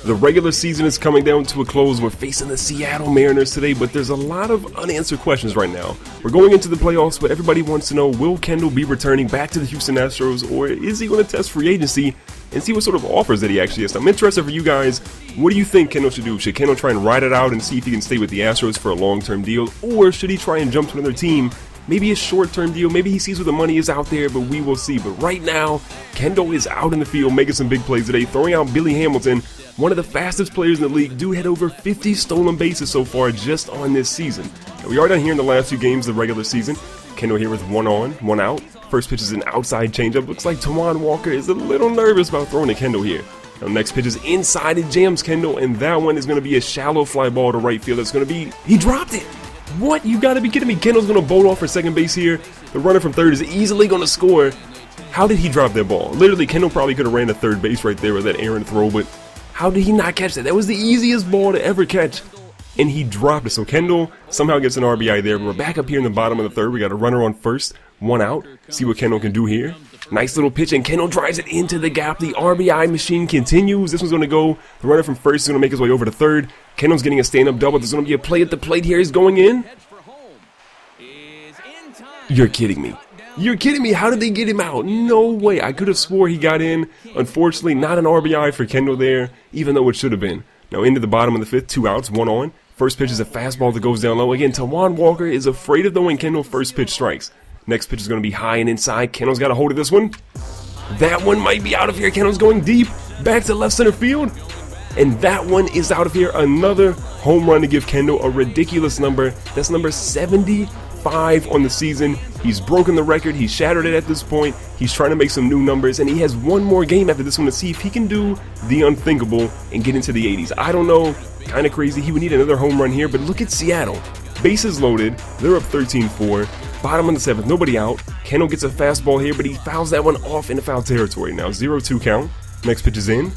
The regular season is coming down to a close. We're facing the Seattle Mariners today, but there's a lot of unanswered questions right now. We're going into the playoffs, but everybody wants to know, will Kendall be returning back to the Houston Astros, or is he going to test free agency and see what sort of offers that he actually has? I'm interested for you guys. What do you think Kendall should do? Should Kendall try and ride it out and see if he can stay with the Astros for a long-term deal, or should he try and jump to another team? Maybe a short-term deal, maybe he sees where the money is out there, but we will see. But right now, Kendall is out in the field making some big plays today, throwing out Billy Hamilton, one of the fastest players in the league. Dude had over 50 stolen bases so far just on this season. Now, we are down here in the last two games of the regular season. Kendall here with one on, one out. First pitch is an outside changeup. Looks like Tawan Walker is a little nervous about throwing to Kendall here. Now, next pitch is inside, it jams Kendall, and that one is going to be a shallow fly ball to right field. It's going to be, he dropped it. What? You gotta be kidding me. Kendall's gonna bolt off for second base here. The runner from third is easily gonna score. How did he drop that ball? Literally, Kendall probably could have ran to third base right there with that errant throw, but how did he not catch that? That was the easiest ball to ever catch, and he dropped it. So Kendall somehow gets an RBI there. We're back up here in the bottom of the third. We got a runner on first, one out. See what Kendall can do here. Nice little pitch, and Kendall drives it into the gap. The RBI machine continues. This one's going to go. The runner from first is going to make his way over to third. Kendall's getting a stand-up double. There's going to be a play at the plate here. He's going in. You're kidding me. You're kidding me. How did they get him out? No way. I could have swore he got in. Unfortunately, not an RBI for Kendall there, even though it should have been. Now into the bottom of the fifth, two outs, one on. First pitch is a fastball that goes down low. Again, Tawan Walker is afraid of throwing Kendall first pitch strikes. Next pitch is going to be high and inside. Kendall's got a hold of this one. That one might be out of here. Kendall's going deep. Back to left center field. And that one is out of here. Another home run to give Kendall a ridiculous number. That's number 75 on the season. He's broken the record. He's shattered it at this point. He's trying to make some new numbers. And he has one more game after this one to see if he can do the unthinkable and get into the 80s. I don't know. Kind of crazy. He would need another home run here. But look at Seattle. Bases loaded. They're up 13-4. Bottom of the seventh, nobody out. Kendall gets a fastball here, but he fouls that one off into foul territory. Now 0-2 count. Next pitch is in.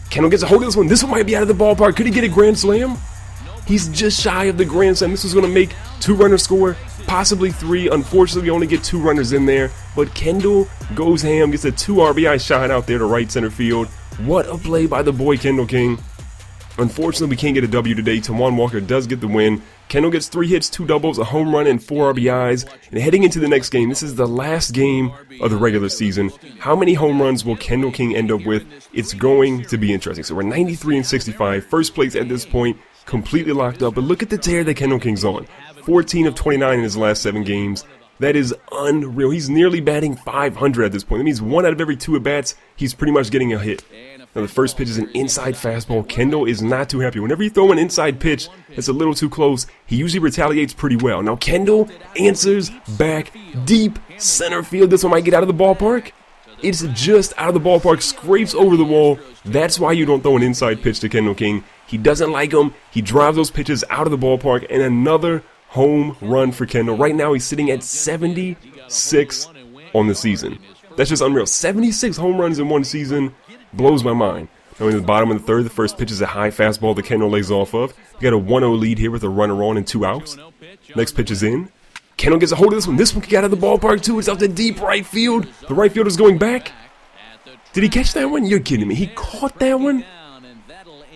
Kendall gets a hold of this one. This one might be out of the ballpark. Could he get a grand slam? He's just shy of the grand slam. This is going to make two runners score, possibly three. Unfortunately, we only get two runners in there. But Kendall goes ham, gets a 2 RBI shot out there to right center field. What a play by the boy Kendall King. Unfortunately, we can't get a W today. Tawan Walker does get the win. Kendall gets 3 hits, 2 doubles, a home run, and 4 RBIs. And heading into the next game, this is the last game of the regular season. How many home runs will Kendall King end up with? It's going to be interesting. So we're 93-65. First place at this point, completely locked up. But look at the tear that Kendall King's on. 14 of 29 in his last 7 games. That is unreal. He's nearly batting 500 at this point. That means 1 out of every 2 at-bats, he's pretty much getting a hit. Now the first pitch is an inside fastball. Kendall is not too happy. Whenever you throw an inside pitch that's a little too close, he usually retaliates pretty well. Now Kendall answers back deep center field. This one might get out of the ballpark. It's just out of the ballpark, scrapes over the wall. That's why you don't throw an inside pitch to Kendall King. He doesn't like them. He drives those pitches out of the ballpark, and another home run for Kendall. Right now he's sitting at 76 on the season. That's just unreal. 76 home runs in one season. Blows my mind. Now in the bottom of the third, the first pitch is a high fastball that Kendall lays off of. We got a 1-0 lead here with a runner on and 2 outs. Next pitch is in. Kendall gets a hold of this one. This one can get out of the ballpark too. It's out to deep right field. The right fielder's going back. Did he catch that one? You're kidding me. He caught that one?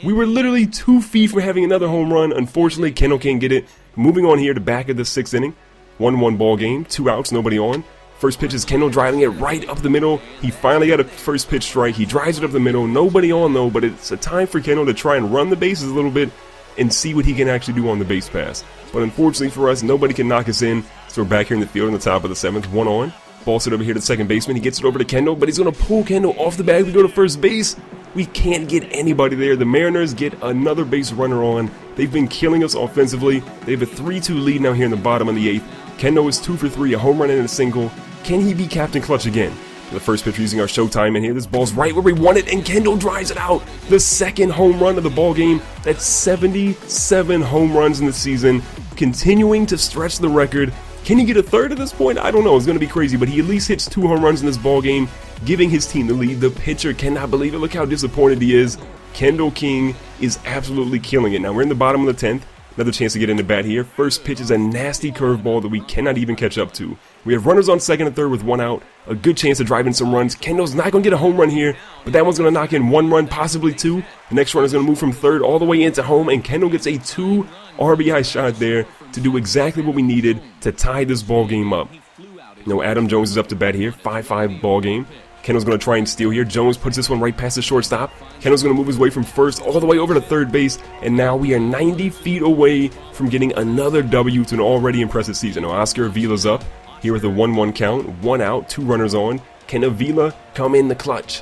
We were literally 2 feet from having another home run. Unfortunately, Kendall can't get it. Moving on here to back of the 6th inning. 1-1 ball game. 2 outs, nobody on. First pitch is Kendall driving it right up the middle. He finally got a first pitch strike. He drives it up the middle. Nobody on though, but it's a time for Kendall to try and run the bases a little bit and see what he can actually do on the base pass. But unfortunately for us, nobody can knock us in. So we're back here in the field in the top of the 7th. 1 on. Ball sit over here to second baseman. He gets it over to Kendall, but he's going to pull Kendall off the bag. We go to first base. We can't get anybody there. The Mariners get another base runner on. They've been killing us offensively. They have a 3-2 lead now here in the bottom of the 8th. Kendall is 2 for 3, a home run and a single. Can he be Captain Clutch again? The first pitch using our showtime in here. This ball's right where we want it, and Kendall drives it out. The 2nd home run of the ball game. That's 77 home runs in the season, continuing to stretch the record. Can he get a 3rd at this point? I don't know. It's going to be crazy, but he at least hits 2 home runs in this ball game, giving his team the lead. The pitcher cannot believe it. Look how disappointed he is. Kendall King is absolutely killing it. Now we're in the bottom of the 10th. Another chance to get into bat here. First pitch is a nasty curveball that we cannot even catch up to. We have runners on second and third with 1 out. A good chance to drive in some runs. Kendall's not going to get a home run here, but that one's going to knock in 1 run, possibly 2. The next runner's going to move from third all the way into home, and Kendall gets a 2 RBI shot there to do exactly what we needed to tie this ball game up. No, Adam Jones is up to bat here. 5-5 ball game. Kendall's going to try and steal here. Jones puts this one right past the shortstop. Kendall's going to move his way from first all the way over to third base. And now we are 90 feet away from getting another W to an already impressive season. Now Oscar Avila's up here with a 1-1 count. 1 out, 2 runners on. Can Avila come in the clutch?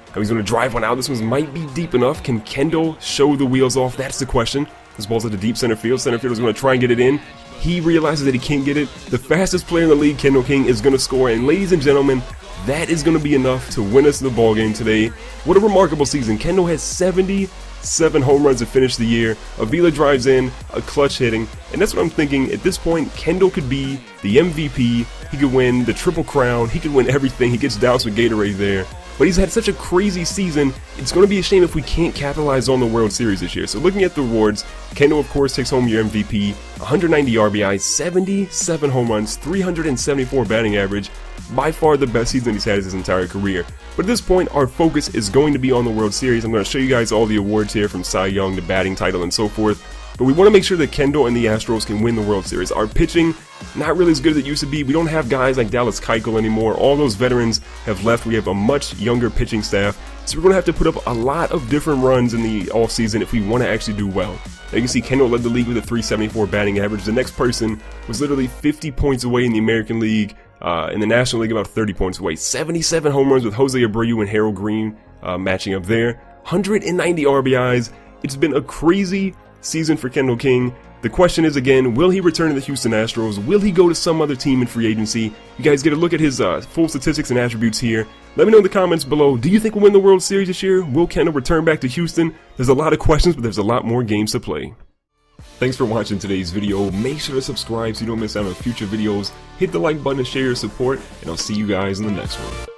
Now he's going to drive one out. This one might be deep enough. Can Kendall show the wheels off? That's the question. This ball's at the deep center field. Center fielder's going to try and get it in. He realizes that he can't get it. The fastest player in the league, Kendall King, is going to score. And ladies and gentlemen, that is going to be enough to win us the ball game today. What a remarkable season. Kendall has 77 home runs to finish the year. Avila drives in, a clutch hitting. And that's what I'm thinking. At this point, Kendall could be the MVP. He could win the Triple Crown. He could win everything. He gets doused with Gatorade there. But he's had such a crazy season, it's going to be a shame if we can't capitalize on the World Series this year. So looking at the awards, Kendall, of course, takes home your MVP, 190 RBI, 77 home runs, 374 batting average, by far the best season he's had his entire career. But at this point, our focus is going to be on the World Series. I'm going to show you guys all the awards here, from Cy Young to batting title and so forth. But we want to make sure that Kendall and the Astros can win the World Series. Our pitching, not really as good as it used to be. We don't have guys like Dallas Keuchel anymore. All those veterans have left. We have a much younger pitching staff. So we're going to have to put up a lot of different runs in the offseason if we want to actually do well. Now you can see Kendall led the league with a 374 batting average. The next person was literally 50 points away in the American League. In the National League, about 30 points away. 77 home runs with Jose Abreu and Harold Green matching up there. 190 RBIs. It's been a crazy season for Kendall King. The question is, again, will he return to the Houston Astros? Will he go to some other team in free agency? You guys get a look at his full statistics and attributes here. Let me know in the comments below. Do you think we'll win the World Series this year? Will Kendall return back to Houston? There's a lot of questions, but there's a lot more games to play. Thanks for watching today's video. Make sure to subscribe so you don't miss out on future videos. Hit the like button and share your support, and I'll see you guys in the next one.